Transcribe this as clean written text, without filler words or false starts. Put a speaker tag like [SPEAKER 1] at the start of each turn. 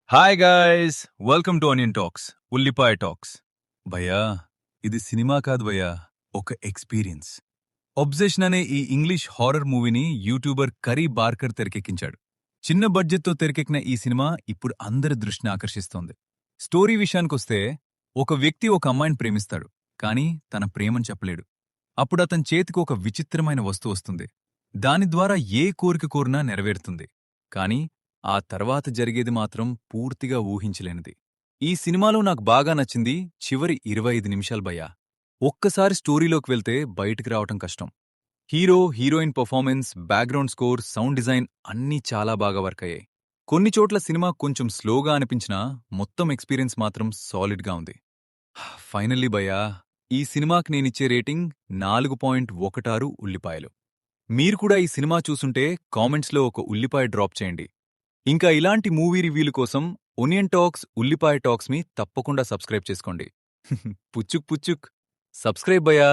[SPEAKER 1] Hi guys welcome to onion talks ఉల్లిపాయ talks భయ్యా ఇది సినిమా కాదు భయ్యా ఒక ఎక్స్పీరియన్స్ ఒబ్సెషన్ అనే ఈ ఇంగ్లీష్ హారర్ మూవీని యూట్యూబర్ కరీ బార్కర్ తెరకెక్కించాడు. చిన్న బడ్జెట్తో తెరకెక్కిన ఈ సినిమా ఇప్పుడు అందరి దృష్టిని ఆకర్షిస్తోంది. స్టోరీ విషయానికొస్తే ఒక వ్యక్తి ఒక అమ్మాయిని ప్రేమిస్తాడు, కానీ తన ప్రేమని చెప్పలేడు. అప్పుడు అతని చేతికి ఒక విచిత్రమైన వస్తువు వస్తుంది. దాని ద్వారా ఏ కోరిక కోరినా నెరవేరుతుంది. కానీ ఆ తర్వాత జరిగేది మాత్రం పూర్తిగా ఊహించలేనిది. ఈ సినిమాలో నాకు బాగా నచ్చింది చివరి 25 నిమిషాలు భయ్యా. ఒక్కసారి స్టోరీలోకి వెళ్తే బయటికి రావటం కష్టం. Hero heroine performance, background score, sound design అన్నీ చాలా బాగా వర్క్ అయ్యాయి. కొన్ని చోట్ల సినిమా కొంచెం స్లోగా అనిపించినా మొత్తం ఎక్స్పీరియన్స్ మాత్రం సాలిడ్గా ఉంది. ఫైనల్లీ భయ్యా, ఈ సినిమాకి నేనిచ్చే రేటింగ్ 4.16 ఉల్లిపాయలు. మీరు కూడా ఈ సినిమా చూసుంటే కామెంట్స్లో ఒక ఉల్లిపాయ డ్రాప్ చేయండి. ఇంకా ఇలాంటి మూవీ రివ్యూల కోసం ఒనియన్ టాక్స్ ఉల్లిపాయ టాక్స్ మీ తప్పకుండా సబ్స్క్రైబ్ చేసుకోండి. పుచ్చుక్ పుచ్చుక్ సబ్స్క్రైబ్ భయ్యా.